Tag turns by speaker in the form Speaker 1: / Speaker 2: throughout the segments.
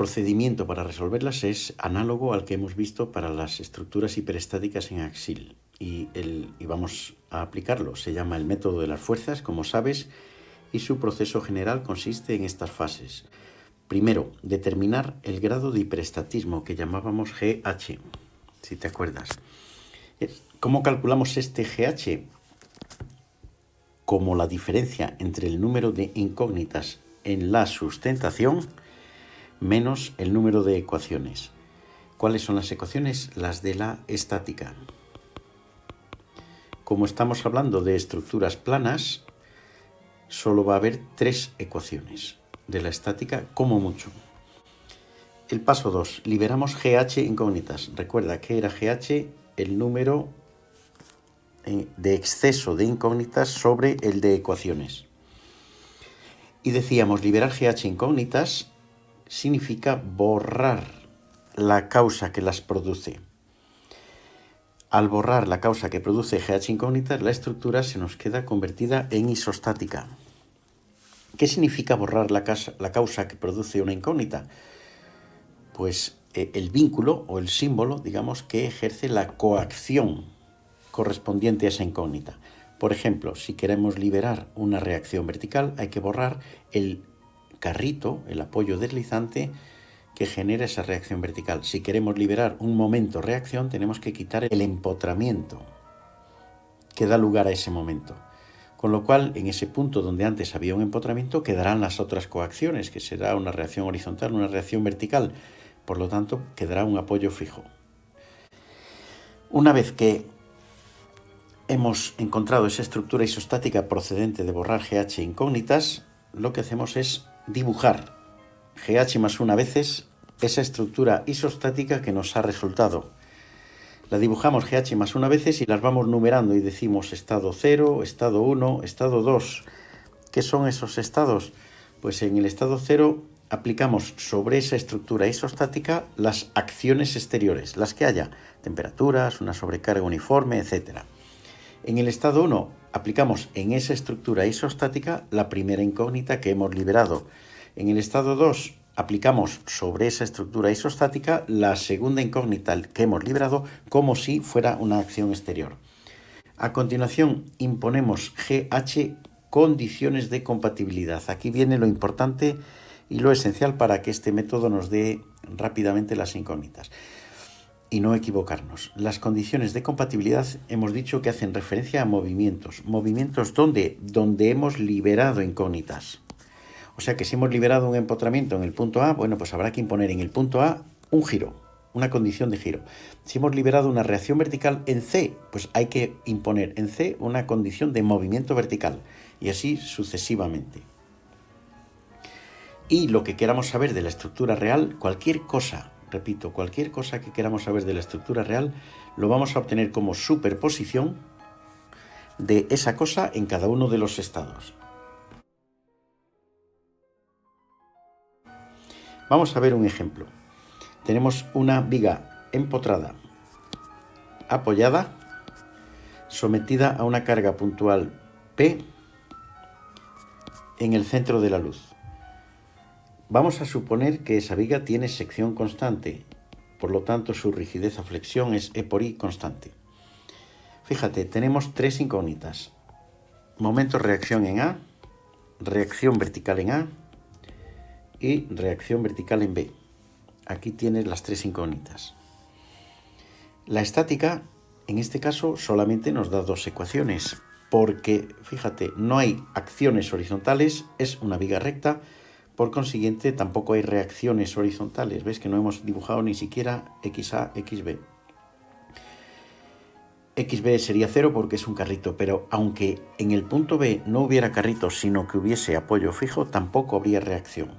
Speaker 1: procedimiento para resolverlas es análogo al que hemos visto para las estructuras hiperestáticas en Axil y vamos a aplicarlo. Se llama el método de las fuerzas, como sabes, y su proceso general consiste en estas fases. Primero, determinar el grado de hiperestatismo que llamábamos GH, si te acuerdas. ¿Cómo calculamos este GH? Como la diferencia entre el número de incógnitas en la sustentación menos el número de ecuaciones. ¿Cuáles son las ecuaciones? Las de la estática. Como estamos hablando de estructuras planas, solo va a haber 3 ecuaciones de la estática, como mucho. El paso 2, liberamos GH incógnitas. Recuerda que era GH el número de exceso de incógnitas sobre el de ecuaciones. Y decíamos, liberar GH incógnitas significa borrar la causa que las produce. Al borrar la causa que produce GH incógnitas, la estructura se nos queda convertida en isostática. ¿Qué significa borrar la causa que produce una incógnita? Pues el vínculo o el símbolo, digamos, que ejerce la coacción correspondiente a esa incógnita. Por ejemplo, si queremos liberar una reacción vertical, hay que borrar el carrito, el apoyo deslizante que genera esa reacción vertical. Si queremos liberar un momento reacción, tenemos que quitar el empotramiento que da lugar a ese momento. Con lo cual, en ese punto donde antes había un empotramiento, quedarán las otras coacciones, que será una reacción horizontal, una reacción vertical. Por lo tanto, quedará un apoyo fijo. Una vez que hemos encontrado esa estructura isostática procedente de borrar GH incógnitas, lo que hacemos es dibujar GH más 1 veces esa estructura isostática que nos ha resultado. La dibujamos GH más 1 veces y las vamos numerando y decimos estado 0, estado 1, estado 2. ¿Qué son esos estados? Pues en el estado 0 aplicamos sobre esa estructura isostática las acciones exteriores, las que haya, temperaturas, una sobrecarga uniforme, etc. En el estado 1 aplicamos en esa estructura isostática la primera incógnita que hemos liberado. En el estado 2 aplicamos sobre esa estructura isostática la segunda incógnita que hemos liberado como si fuera una acción exterior. A continuación imponemos GH condiciones de compatibilidad. Aquí viene lo importante y lo esencial para que este método nos dé rápidamente las incógnitas y no equivocarnos. Las condiciones de compatibilidad hemos dicho que hacen referencia a movimientos. Movimientos donde hemos liberado incógnitas. O sea que si hemos liberado un empotramiento en el punto A, bueno, pues habrá que imponer en el punto A un giro, una condición de giro. Si hemos liberado una reacción vertical en C, pues hay que imponer en C una condición de movimiento vertical y así sucesivamente. Y lo que queramos saber de la estructura real, cualquier cosa, repito, cualquier cosa que queramos saber de la estructura real, lo vamos a obtener como superposición de esa cosa en cada uno de los estados. Vamos a ver un ejemplo. Tenemos una viga empotrada, apoyada, sometida a una carga puntual P en el centro de la luz. Vamos a suponer que esa viga tiene sección constante, por lo tanto su rigidez a flexión es E por I constante. Fíjate, tenemos 3 incógnitas. Momento reacción en A, reacción vertical en A y reacción vertical en B. Aquí tienes las 3 incógnitas. La estática, en este caso, solamente nos da 2 ecuaciones, porque, fíjate, no hay acciones horizontales, es una viga recta, por consiguiente tampoco hay reacciones horizontales. ¿Ves que no hemos dibujado ni siquiera XA, XB? XB sería 0 porque es un carrito, pero aunque en el punto B no hubiera carrito, sino que hubiese apoyo fijo, tampoco habría reacción.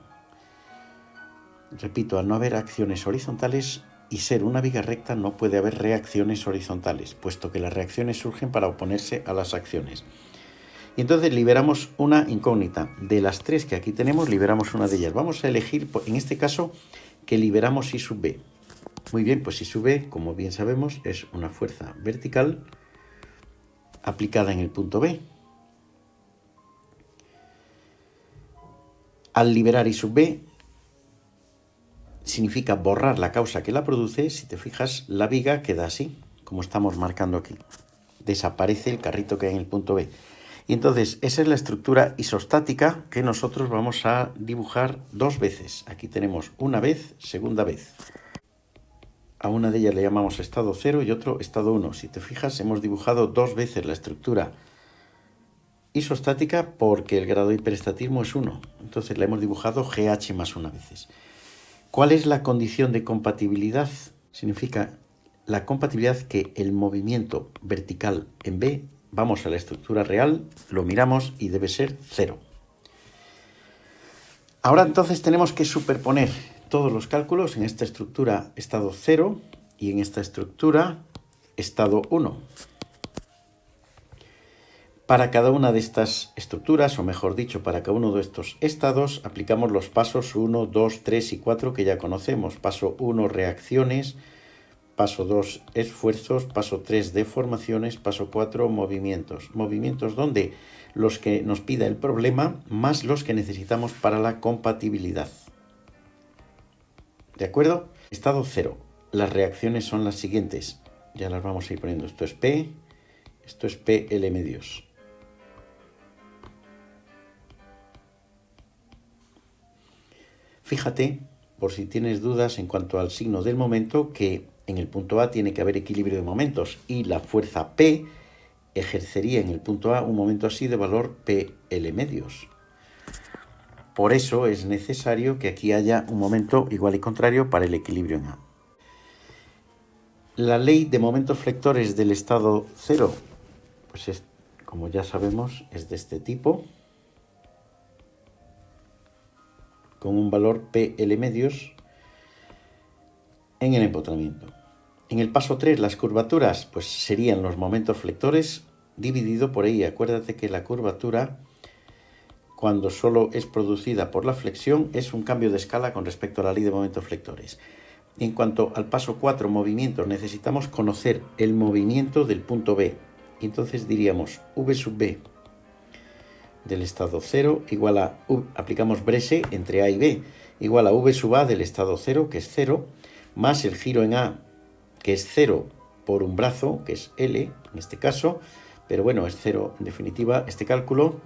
Speaker 1: Repito, al no haber acciones horizontales y ser una viga recta no puede haber reacciones horizontales, puesto que las reacciones surgen para oponerse a las acciones. Y entonces liberamos una incógnita. De las 3 que aquí tenemos, liberamos una de ellas. Vamos a elegir, en este caso, que liberamos I sub B. Muy bien, pues I sub B, como bien sabemos, es una fuerza vertical aplicada en el punto B. Al liberar I sub B, significa borrar la causa que la produce. Si te fijas, la viga queda así, como estamos marcando aquí. Desaparece el carrito que hay en el punto B. Y entonces, esa es la estructura isostática que nosotros vamos a dibujar dos veces. Aquí tenemos una vez, segunda vez. A una de ellas le llamamos estado 0 y otro estado 1. Si te fijas, hemos dibujado dos veces la estructura isostática porque el grado de hiperestatismo es 1. Entonces la hemos dibujado GH más una veces. ¿Cuál es la condición de compatibilidad? Significa la compatibilidad que el movimiento vertical en B, vamos a la estructura real, lo miramos y debe ser 0. Ahora entonces tenemos que superponer todos los cálculos en esta estructura estado 0 y en esta estructura estado 1. Para cada una de estas estructuras, o mejor dicho, para cada uno de estos estados, aplicamos los pasos 1, 2, 3 y 4 que ya conocemos. Paso 1, reacciones. Paso 2, esfuerzos. Paso 3, deformaciones. Paso 4, movimientos. Movimientos donde los que nos pida el problema más los que necesitamos para la compatibilidad. ¿De acuerdo? Estado 0. Las reacciones son las siguientes. Ya las vamos a ir poniendo. Esto es P, esto es PL medios. Fíjate, por si tienes dudas en cuanto al signo del momento, que en el punto A tiene que haber equilibrio de momentos y la fuerza P ejercería en el punto A un momento así de valor PL medios. Por eso es necesario que aquí haya un momento igual y contrario para el equilibrio en A. La ley de momentos flectores del estado 0, pues es, como ya sabemos, es de este tipo, con un valor PL medios en el empotramiento. En el paso 3, las curvaturas, pues serían los momentos flectores dividido por I. Acuérdate que la curvatura, cuando solo es producida por la flexión, es un cambio de escala con respecto a la ley de momentos flectores. En cuanto al paso 4, movimientos, necesitamos conocer el movimiento del punto B. Y entonces diríamos V sub B del estado 0 igual a, aplicamos Bresé entre A y B, igual a V sub A del estado 0, que es 0, más el giro en A, que es 0 por un brazo, que es L en este caso, pero bueno, es 0 en definitiva este cálculo,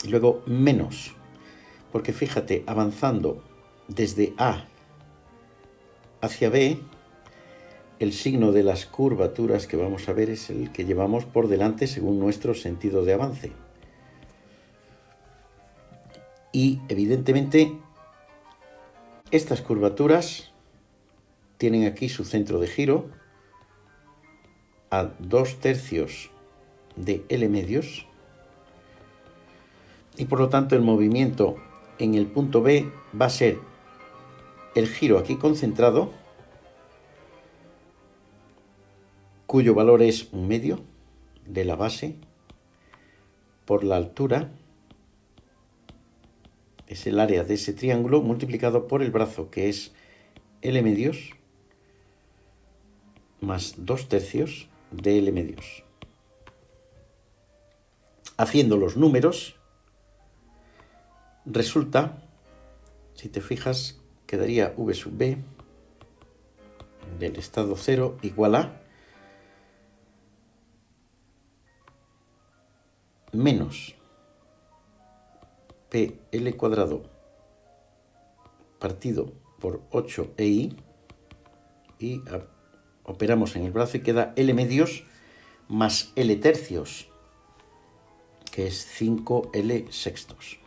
Speaker 1: y luego menos, porque fíjate, avanzando desde A hacia B, el signo de las curvaturas que vamos a ver es el que llevamos por delante según nuestro sentido de avance. Y evidentemente estas curvaturas tienen aquí su centro de giro a 2/3 de L medios y por lo tanto el movimiento en el punto B va a ser el giro aquí concentrado, cuyo valor es 1/2 de la base por la altura, es el área de ese triángulo multiplicado por el brazo, que es L medios más 2/3 de L medios. Haciendo los números, resulta, si te fijas, quedaría V sub B del estado 0 igual a menos PL cuadrado partido por 8EI y operamos en el brazo y queda L medios más L tercios, que es 5L sextos.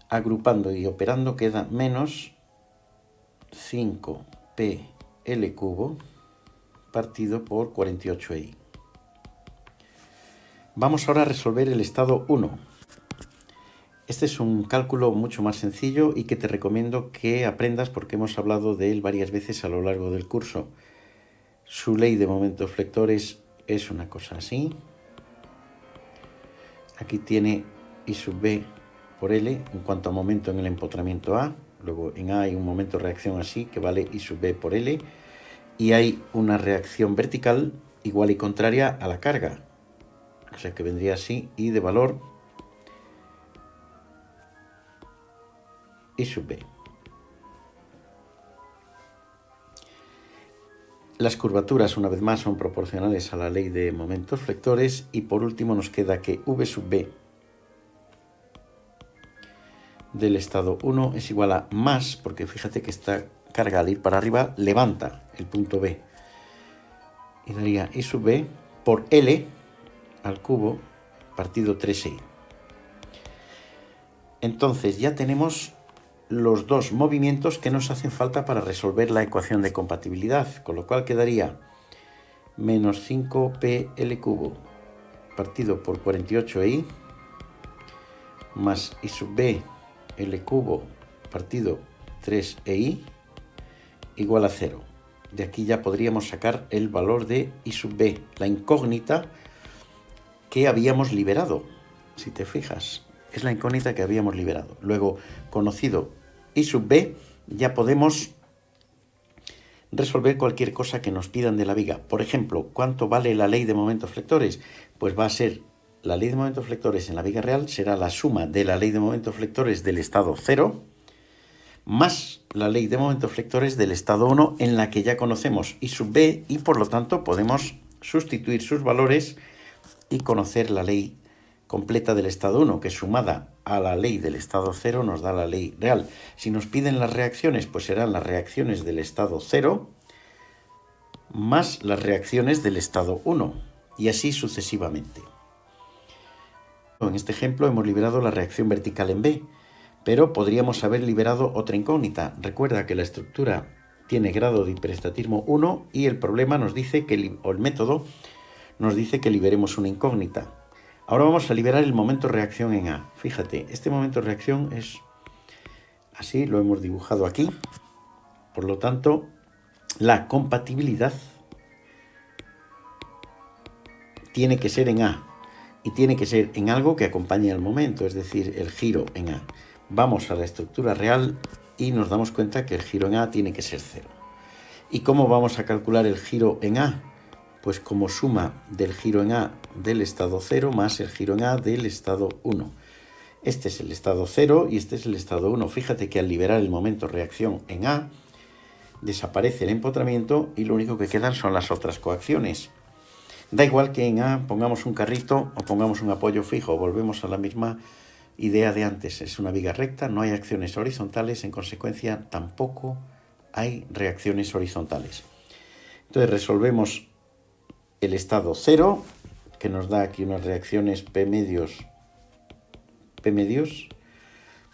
Speaker 1: Agrupando y operando queda menos 5PL cubo partido por 48i. Vamos ahora a resolver el estado 1. Este es un cálculo mucho más sencillo y que te recomiendo que aprendas porque hemos hablado de él varias veces a lo largo del curso. Su ley de momentos flectores es una cosa así. Aquí tiene I sub B por L en cuanto a momento en el empotramiento A. Luego en A hay un momento de reacción así que vale I sub B por L. Y hay una reacción vertical igual y contraria a la carga. O sea que vendría así, y de valor y sub b. Las curvaturas, una vez más, son proporcionales a la ley de momentos flectores, y por último nos queda que v sub b del estado 1 es igual a más, porque fíjate que esta carga al ir para arriba levanta el punto B, y daría I sub b por L al cubo partido 3i. Entonces ya tenemos los dos movimientos que nos hacen falta para resolver la ecuación de compatibilidad, con lo cual quedaría menos 5pl cubo partido por 48i más I sub b L cubo partido 3i igual a 0. De aquí ya podríamos sacar el valor de I sub b, la incógnita que habíamos liberado. Si te fijas, es la incógnita que habíamos liberado. Luego, conocido I sub b, ya podemos resolver cualquier cosa que nos pidan de la viga. Por ejemplo, ¿cuánto vale la ley de momentos flectores? Pues va a ser, la ley de momentos flectores en la viga real será la suma de la ley de momentos flectores del estado 0 más la ley de momentos flectores del estado 1, en la que ya conocemos I sub b, y por lo tanto podemos sustituir sus valores y conocer la ley completa del estado 1, que sumada a la ley del estado 0 nos da la ley real. Si nos piden las reacciones, pues serán las reacciones del estado 0 más las reacciones del estado 1, y así sucesivamente. En este ejemplo hemos liberado la reacción vertical en B, pero podríamos haber liberado otra incógnita. Recuerda que la estructura tiene grado de hiperestatismo 1 y el problema nos dice que, o el método nos dice que liberemos una incógnita. Ahora vamos a liberar el momento reacción en A. Fíjate, este momento reacción es así, lo hemos dibujado aquí. Por lo tanto, la compatibilidad tiene que ser en A, y tiene que ser en algo que acompañe al momento, es decir, el giro en A. Vamos a la estructura real y nos damos cuenta que el giro en A tiene que ser 0. ¿Y cómo vamos a calcular el giro en A? Pues como suma del giro en A del estado 0 más el giro en A del estado 1. Este es el estado 0 y este es el estado 1. Fíjate que al liberar el momento reacción en A, desaparece el empotramiento y lo único que quedan son las otras coacciones. Da igual que en A pongamos un carrito o pongamos un apoyo fijo, volvemos a la misma idea de antes. Es una viga recta, no hay acciones horizontales, en consecuencia tampoco hay reacciones horizontales. Entonces resolvemos el estado 0, que nos da aquí unas reacciones P medios,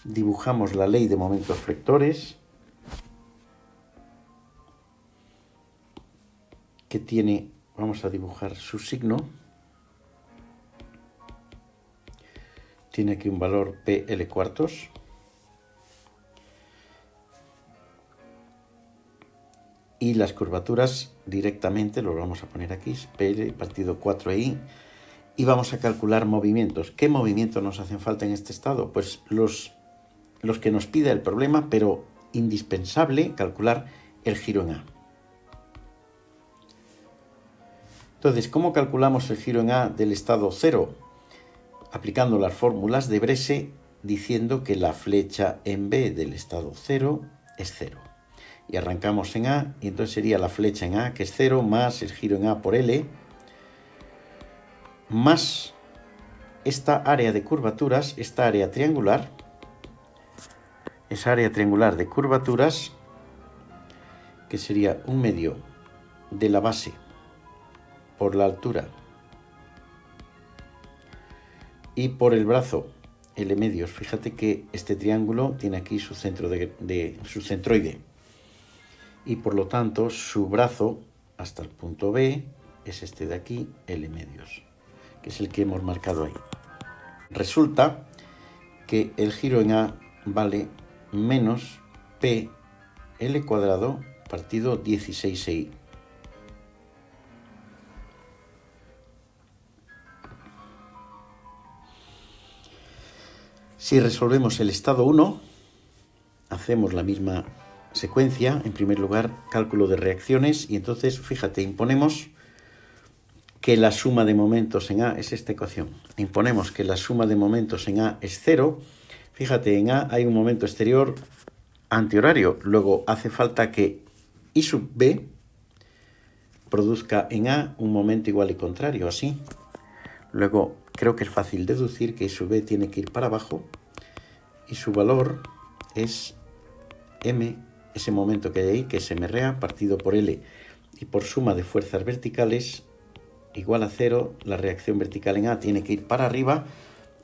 Speaker 1: dibujamos la ley de momentos flectores, que tiene, vamos a dibujar su signo, tiene aquí un valor PL cuartos, y las curvaturas directamente lo vamos a poner aquí, PL partido 4i, y vamos a calcular movimientos. ¿Qué movimientos nos hacen falta en este estado? Pues los que nos pide el problema, pero indispensable calcular el giro en A. Entonces, ¿cómo calculamos el giro en A del estado 0? Aplicando las fórmulas de Bresser, diciendo que la flecha en B del estado 0 es 0. Y arrancamos en A, y entonces sería la flecha en A, que es 0, más el giro en A por L, más esta área de curvaturas, esta área triangular, esa área triangular de curvaturas, que sería 1/2 de la base por la altura y por el brazo L medios. Fíjate que este triángulo tiene aquí su centro su centroide, y por lo tanto su brazo hasta el punto B es este de aquí, L medios, que es el que hemos marcado ahí. Resulta que el giro en A vale menos PL cuadrado partido 16i. Si resolvemos el estado 1, hacemos la misma secuencia. En primer lugar, cálculo de reacciones, y entonces, fíjate, imponemos que la suma de momentos en A es esta ecuación. Imponemos que la suma de momentos en A es 0. Fíjate, en A hay un momento exterior antihorario. Luego hace falta que I sub B produzca en A un momento igual y contrario, así. Luego creo que es fácil deducir que I sub B tiene que ir para abajo y su valor es M, ese momento que hay ahí, que es MRA, partido por L y por suma de fuerzas verticales igual a 0, la reacción vertical en A tiene que ir para arriba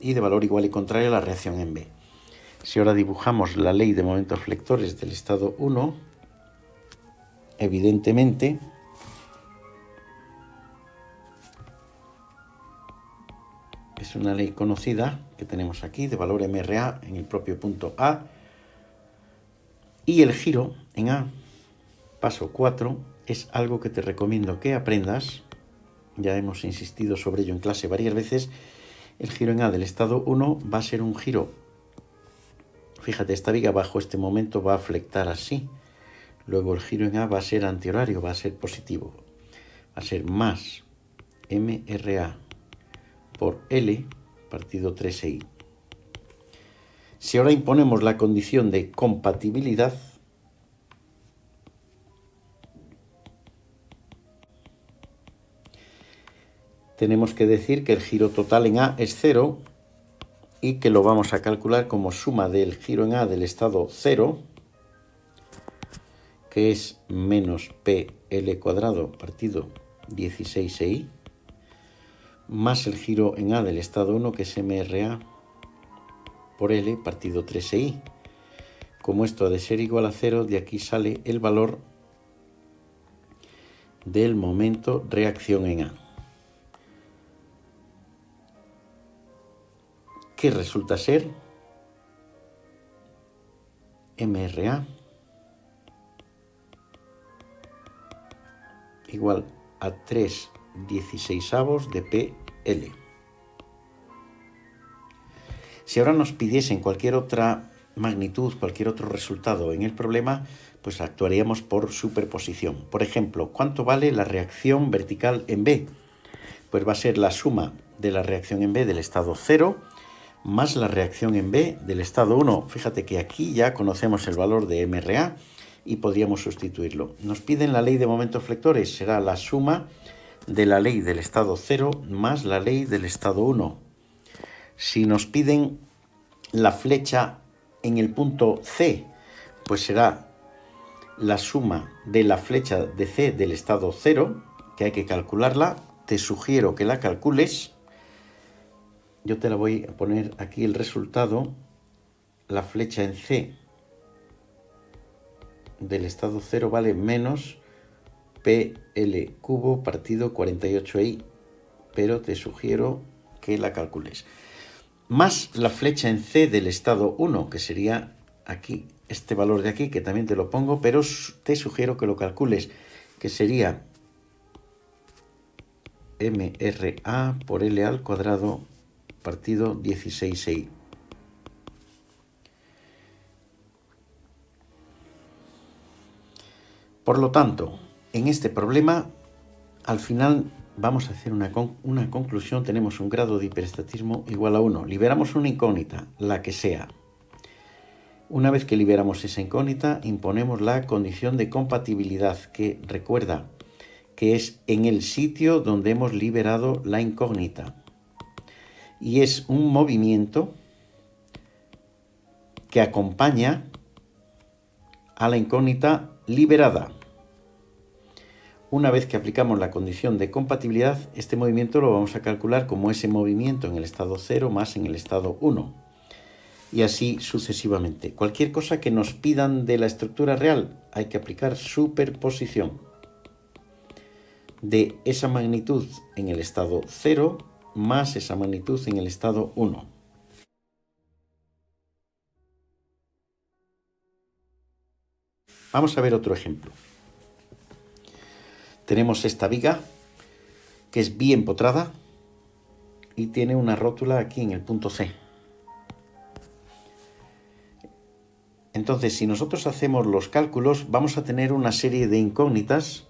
Speaker 1: y de valor igual y contrario a la reacción en B. Si ahora dibujamos la ley de momentos flectores del estado 1, evidentemente es una ley conocida que tenemos aquí de valor MRA en el propio punto A, y el giro en A, paso 4, es algo que te recomiendo que aprendas. Ya hemos insistido sobre ello en clase varias veces. El giro en A del estado 1 va a ser un giro. Fíjate, esta viga bajo este momento va a flectar así. Luego el giro en A va a ser antihorario, va a ser positivo. Va a ser más MRA por L partido 3I. Si ahora imponemos la condición de compatibilidad, tenemos que decir que el giro total en A es 0 y que lo vamos a calcular como suma del giro en A del estado 0, que es menos PL cuadrado partido 16I, más el giro en A del estado 1, que es MRA por L partido 3I. Como esto ha de ser igual a 0, de aquí sale el valor del momento reacción en A, que resulta ser MRA igual a 3/16 de PL. Si ahora nos pidiesen cualquier otra magnitud, cualquier otro resultado en el problema, pues actuaríamos por superposición. Por ejemplo, ¿cuánto vale la reacción vertical en B? Pues va a ser la suma de la reacción en B del estado 0 más la reacción en B del estado 1. Fíjate que aquí ya conocemos el valor de MRA y podríamos sustituirlo. Nos piden la ley de momentos flectores, será la suma de la ley del estado 0 más la ley del estado 1. Si nos piden la flecha en el punto C, pues será la suma de la flecha de C del estado 0, que hay que calcularla. Te sugiero que la calcules. Yo te la voy a poner aquí el resultado. La flecha en C del estado 0 vale menos PL cubo partido 48I, pero te sugiero que la calcules. Más la flecha en C del estado 1, que sería aquí, este valor de aquí, que también te lo pongo, pero te sugiero que lo calcules, que sería MRA por L al cuadrado partido 16I. Por lo tanto, en este problema, al final vamos a hacer una conclusión. Tenemos un grado de hiperestatismo igual a 1. Liberamos una incógnita, la que sea. Una vez que liberamos esa incógnita, imponemos la condición de compatibilidad, que recuerda que es en el sitio donde hemos liberado la incógnita. Y es un movimiento que acompaña a la incógnita liberada. Una vez que aplicamos la condición de compatibilidad, este movimiento lo vamos a calcular como ese movimiento en el estado 0 más en el estado 1. Y así sucesivamente. Cualquier cosa que nos pidan de la estructura real, hay que aplicar superposición de esa magnitud en el estado 0 más esa magnitud en el estado 1. Vamos a ver otro ejemplo. Tenemos esta viga que es bien empotrada y tiene una rótula aquí en el punto C. Entonces, si nosotros hacemos los cálculos, vamos a tener una serie de incógnitas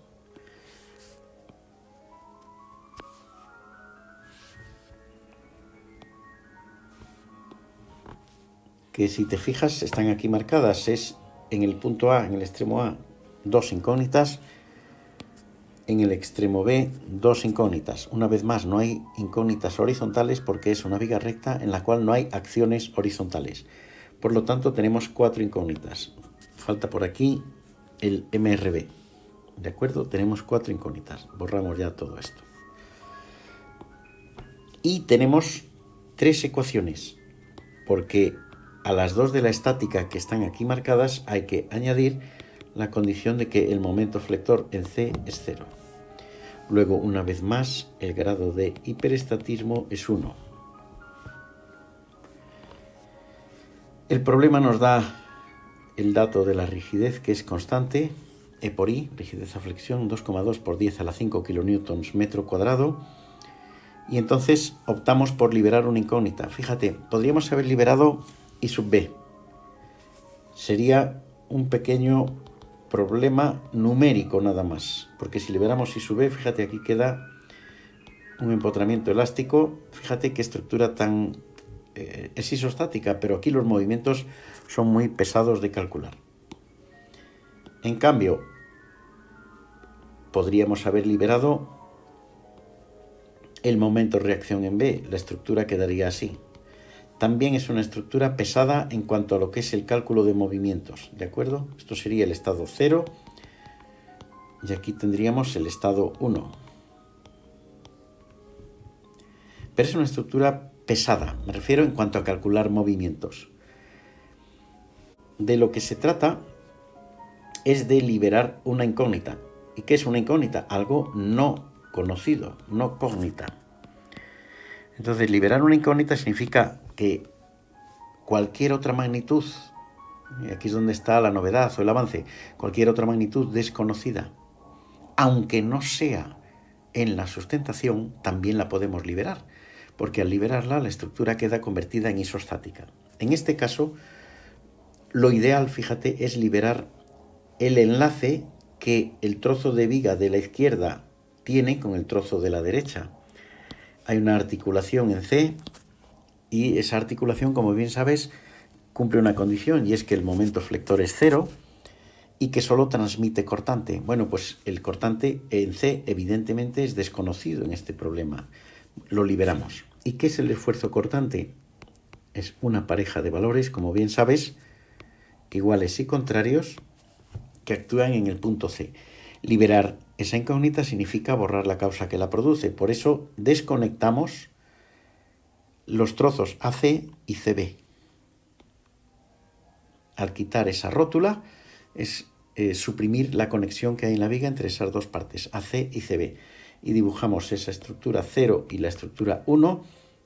Speaker 1: que si te fijas están aquí marcadas, es en el punto A, en el extremo A, 2 incógnitas, en el extremo B, 2 incógnitas. Una vez más, no hay incógnitas horizontales porque es una viga recta en la cual no hay acciones horizontales. Por lo tanto, tenemos 4 incógnitas. Falta por aquí el MRB. ¿De acuerdo? Tenemos 4 incógnitas. Borramos ya todo esto. Y tenemos 3 ecuaciones, porque a las 2 de la estática que están aquí marcadas hay que añadir la condición de que el momento flector en C es 0. Luego, una vez más, el grado de hiperestatismo es 1. El problema nos da el dato de la rigidez, que es constante, E por I, rigidez a flexión, 2,2 por 10 a la 5 kilonewtons metro cuadrado. Y entonces optamos por liberar una incógnita. Fíjate, podríamos haber liberado I sub B. Sería un pequeño problema numérico nada más, porque si liberamos I sub B, fíjate, aquí queda un empotramiento elástico. Fíjate qué estructura tan... es isostática, pero aquí los movimientos son muy pesados de calcular. En cambio, podríamos haber liberado el momento reacción en B. La estructura quedaría así. También es una estructura pesada en cuanto a lo que es el cálculo de movimientos, ¿de acuerdo? Esto sería el estado 0 y aquí tendríamos el estado 1. Pero es una estructura pesada, me refiero en cuanto a calcular movimientos. De lo que se trata es de liberar una incógnita. ¿Y qué es una incógnita? Algo no conocido, no cógnita. Entonces, liberar una incógnita significa que cualquier otra magnitud, y aquí es donde está la novedad o el avance, cualquier otra magnitud desconocida, aunque no sea en la sustentación, también la podemos liberar, porque al liberarla la estructura queda convertida en isostática. En este caso, lo ideal, fíjate, es liberar el enlace que el trozo de viga de la izquierda tiene con el trozo de la derecha. Hay una articulación en C y esa articulación, como bien sabes, cumple una condición y es que el momento flector es 0 y que solo transmite cortante. Bueno, pues el cortante en C evidentemente es desconocido en este problema. Lo liberamos. ¿Y qué es el esfuerzo cortante? Es una pareja de valores, como bien sabes, iguales y contrarios, que actúan en el punto C. Liberar esa incógnita significa borrar la causa que la produce. Por eso desconectamos los trozos AC y CB. Al quitar esa rótula es suprimir la conexión que hay en la viga entre esas dos partes, AC y CB. Y dibujamos esa estructura 0 y la estructura 1.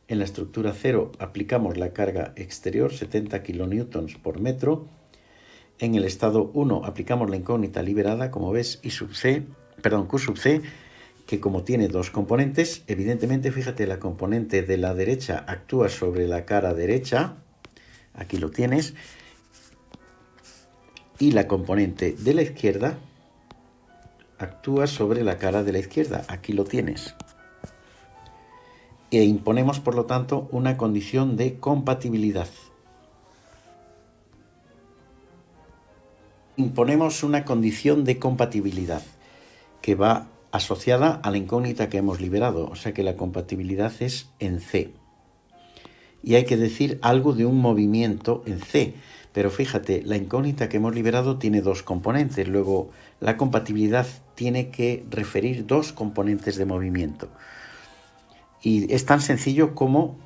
Speaker 1: En la estructura 0 aplicamos la carga exterior, 70 kilonewtons por metro. En el estado 1 aplicamos la incógnita liberada, como ves, Q sub C, que como tiene dos componentes, evidentemente, fíjate, la componente de la derecha actúa sobre la cara derecha, aquí lo tienes, y la componente de la izquierda actúa sobre la cara de la izquierda, aquí lo tienes. E imponemos, por lo tanto, una condición de compatibilidad. Imponemos una condición de compatibilidad que va asociada a la incógnita que hemos liberado, o sea que la compatibilidad es en C. Y hay que decir algo de un movimiento en C, pero fíjate, la incógnita que hemos liberado tiene dos componentes, luego la compatibilidad tiene que referir dos componentes de movimiento. Y es tan sencillo como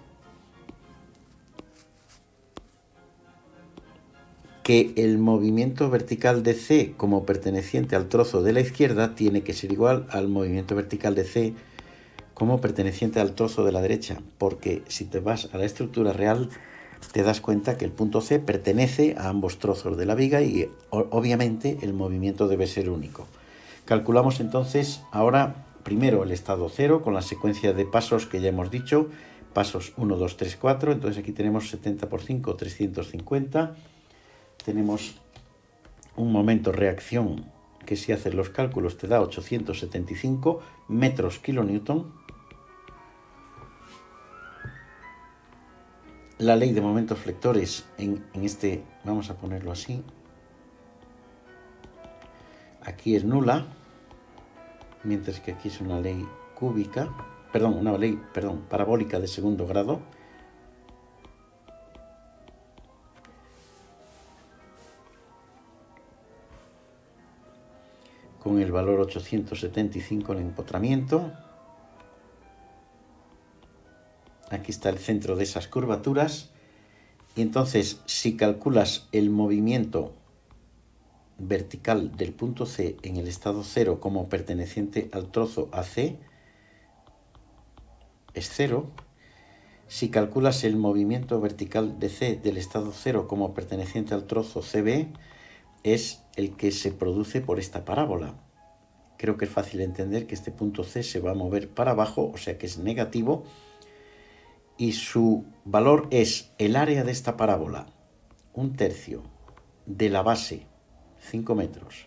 Speaker 1: que el movimiento vertical de C como perteneciente al trozo de la izquierda tiene que ser igual al movimiento vertical de C como perteneciente al trozo de la derecha, porque si te vas a la estructura real te das cuenta que el punto C pertenece a ambos trozos de la viga y obviamente el movimiento debe ser único. Calculamos entonces ahora primero el estado 0 con la secuencia de pasos que ya hemos dicho, pasos 1, 2, 3, 4, entonces aquí tenemos 70 por 5, 350. Tenemos un momento reacción que si haces los cálculos te da 875 metros kilonewton. La ley de momentos flectores en este, vamos a ponerlo así, aquí es nula, mientras que aquí es una ley cúbica, parabólica de segundo grado. Con el valor 875 en el empotramiento. Aquí está el centro de esas curvaturas. Y entonces, si calculas el movimiento vertical del punto C en el estado 0 como perteneciente al trozo AC, es 0. Si calculas el movimiento vertical de C del estado 0 como perteneciente al trozo CB, es el que se produce por esta parábola. Creo que es fácil entender que este punto C se va a mover para abajo, o sea que es negativo, y su valor es el área de esta parábola, 1/3 de la base, 5 metros,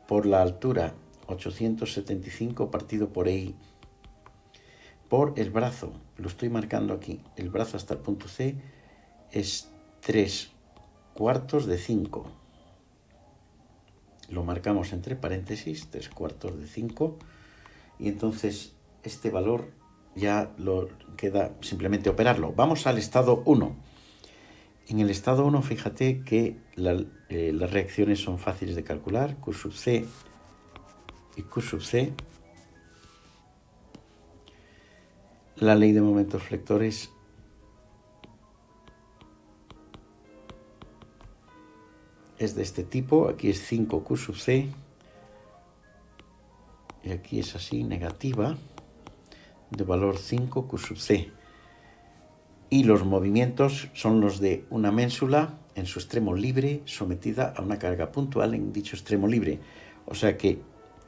Speaker 1: por la altura, 875 partido por EI, por el brazo, lo estoy marcando aquí, el brazo hasta el punto C es 3/4 de 5. Lo marcamos entre paréntesis, 3/4 de 5, y entonces este valor ya lo queda simplemente operarlo. Vamos al estado 1. En el estado 1, fíjate que las reacciones son fáciles de calcular, Q sub C y Q sub C. La ley de momentos flectores es de este tipo, aquí es 5Q sub C, y aquí es así, negativa, de valor 5Q sub C. Y los movimientos son los de una ménsula en su extremo libre sometida a una carga puntual en dicho extremo libre. O sea que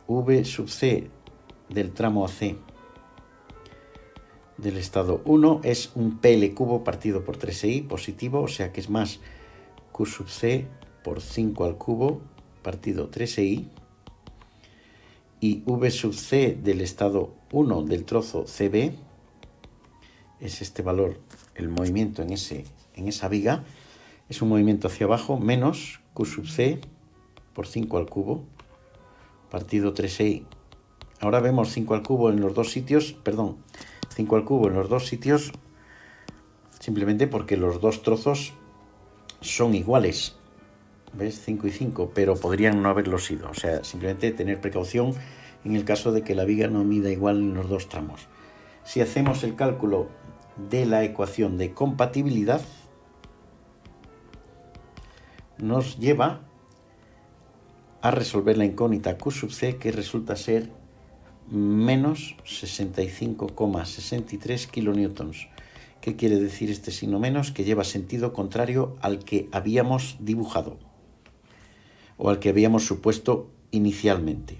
Speaker 1: V sub C del tramo AC del estado 1 es un PL cubo partido por 3I positivo, o sea que es más Q sub C por 5 al cubo partido 3I. Y V sub C del estado 1 del trozo CB es este valor, el movimiento en esa viga, es un movimiento hacia abajo menos Q sub C por 5 al cubo partido 3i. Ahora vemos 5 al cubo en los dos sitios, 5 al cubo en los dos sitios, simplemente porque los dos trozos son iguales. ¿Ves? 5 y 5, pero podrían no haberlo sido. O sea, simplemente tener precaución en el caso de que la viga no mida igual en los dos tramos. Si hacemos el cálculo de la ecuación de compatibilidad, nos lleva a resolver la incógnita Q sub C, que resulta ser menos 65,63 kilonewtons. ¿Qué quiere decir este signo menos? Que lleva sentido contrario al que habíamos dibujado o al que habíamos supuesto inicialmente.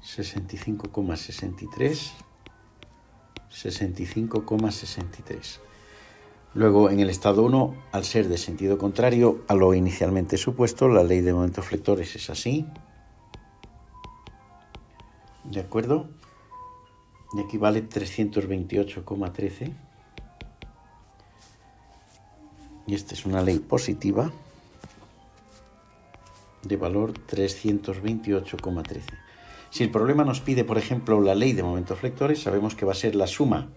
Speaker 1: 65,63, 65,63. Luego, en el estado 1, al ser de sentido contrario a lo inicialmente supuesto, la ley de momentos flectores es así. ¿De acuerdo? Y aquí vale 328,13. Y esta es una ley positiva de valor 328,13. Si el problema nos pide, por ejemplo, la ley de momentos flectores, sabemos que va a ser la suma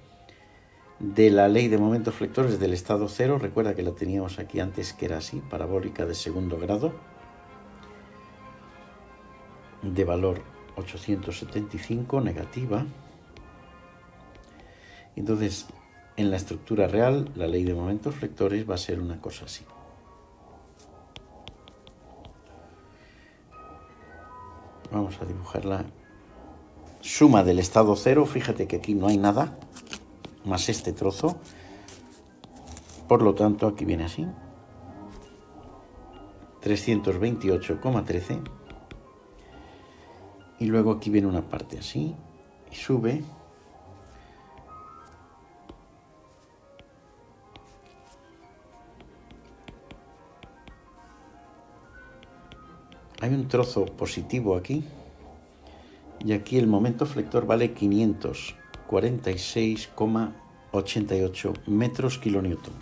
Speaker 1: de la ley de momentos flectores del estado 0. Recuerda que la teníamos aquí antes, que era así, parabólica de segundo grado, de valor 875, negativa. Entonces, en la estructura real, la ley de momentos flectores va a ser una cosa así. Vamos a dibujar la suma del estado 0. Fíjate que aquí no hay nada más este trozo. Por lo tanto, aquí viene así. 328,13. Y luego aquí viene una parte así. Y sube. Hay un trozo positivo aquí. Y aquí el momento flector vale 546,13. 88 metros kilonewton.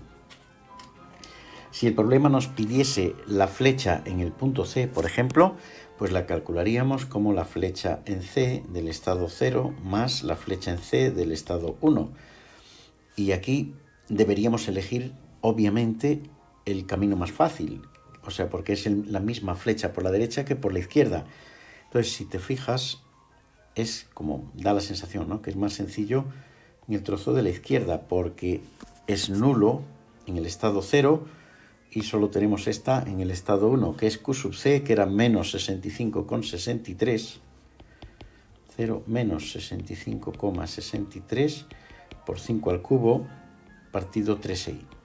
Speaker 1: Si el problema nos pidiese la flecha en el punto C, por ejemplo, pues la calcularíamos como la flecha en C del estado 0 más la flecha en C del estado 1. Y aquí deberíamos elegir, obviamente, el camino más fácil, o sea, porque es la misma flecha por la derecha que por la izquierda. Entonces, si te fijas, es como da la sensación, ¿no?, que es más sencillo en el trozo de la izquierda, porque es nulo en el estado 0 y solo tenemos esta en el estado 1, que es Q sub C, que era menos 65,63, 0 menos 65,63 por 5 al cubo partido 3i.